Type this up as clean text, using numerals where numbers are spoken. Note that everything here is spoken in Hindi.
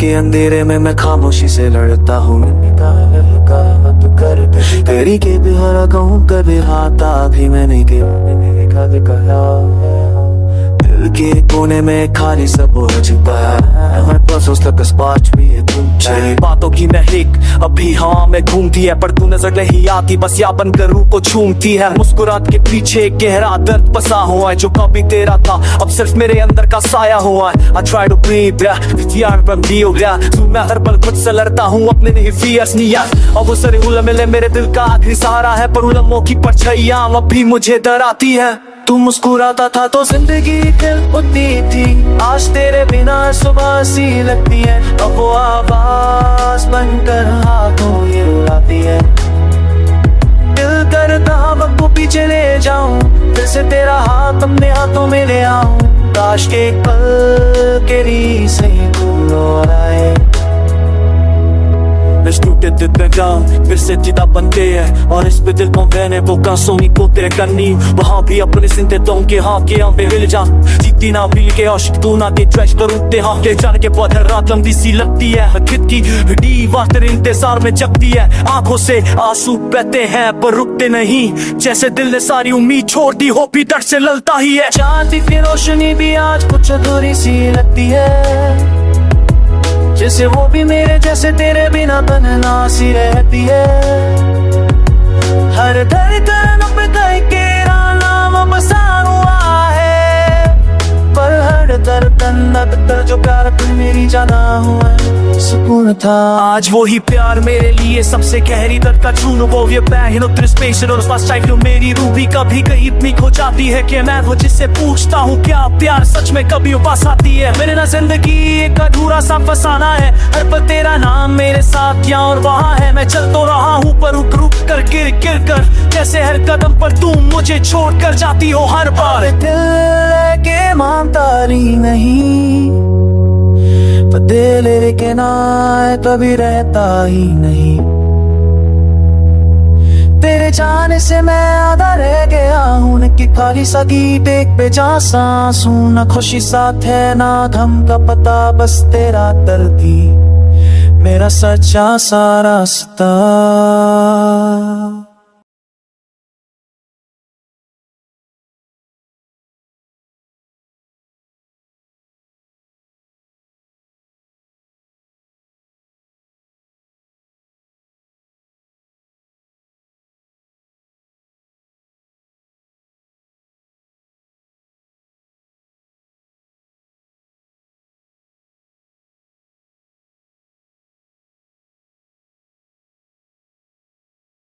के अंधेरे में मैं खामोशी से लड़ता हूँ। तेरी के भी हरा कहूँ कभी हाथा भी मैंने कहा। दिल के कोने में खाली सब हो चुका है। मैं बस उस तक स्पार्च भी है तुम तेरी बातों की महक अभी हवा में घूमती है, पर तू नजर नहीं आती, बस या बनकर रूह को छूमती है। मुस्कुराहट के पीछे एक गहरा दर्द बसा हुआ है, जो कभी तेरा था अब सिर्फ मेरे अंदर का साया हुआ है। I try to breathe, यार बंदी हो गया तू, मैं हर पल खुद से लड़ता हूँ अपने नहीं फियर्स नहीं यार। अब वो सारे उलझे मेरे दिल का आखिरी सहारा है, पर उलझों की परछाइयां अब भी मुझे डराती है। तू मुस्कुराता था तो जिंदगी खिल उठती थी, आज तेरे बिना सुबह सी लगती है। अब वो आवाज बनकर हाथों ये रुलाती है। दिल करता वक्त को पीछे ले जाऊं, फिर से तेरा हाथ अपने हाथों में ले आऊं। काश के पल के री से तू लौटाए। टूटे दिल पे गाँव फिर से जिदा बनते हैं, और इस पे दिल को मैंने वो कांसोनी को तेरे करनी। वहाँ भी अपने सिंते तो के हाँ के यहाँ पे हिल जा, जीती ना भील के आशिक तू ना के ट्रैश करूँते हाँ के जाने के बाद हर रात लंबी सी लगती है। खिद की दीवार तेरे इंतजार में जगती है, आंखों से आंसू बहते हैं पर रुकते नहीं। जैसे दिल ने सारी उम्मीद छोड़ दी हो, भी दर्द से ललता ही है। चांद की रोशनी भी आज कुछ अधूरी सी लगती है, जैसे वो भी मेरे जैसे तेरे बिना तन्हा सी रहती है। हर धड़कन पे तेरा नाम बसा हुआ है, पर हर धड़कन अंदर जो प्यार तू मेरी जाना हुआ है सुकून था। आज वो ही प्यार मेरे लिए सबसे गहरी दर्द का चून, वो ये पैन उतर स्पेशल और पास टाइप मेरी रूह भी कभी कहीं इतनी खो जाती है कि मैं वो जिससे पूछता हूँ क्या प्यार सच में कभी उपास आती है। मेरे ना जिंदगी एक अधूरा सा फसाना है, हर पल तेरा नाम मेरे साथ यहाँ और वहाँ है। मैं चल तो रहा हूँ पर रुक रुक कर गिर गिर कर, जैसे हर कदम पर तुम मुझे छोड़ कर जाती हो हर बार। दिल के मानता नहीं, पर दिल के ना कभी रहता ही नहीं। तेरे जाने से मैं आधा रह गया हूँ कि खाली सा गीत एक बेजान सांस हूँ। ना खुशी साथ है ना गम का पता, बस तेरा दर्द ही मेरा सच्चा सा रास्ता।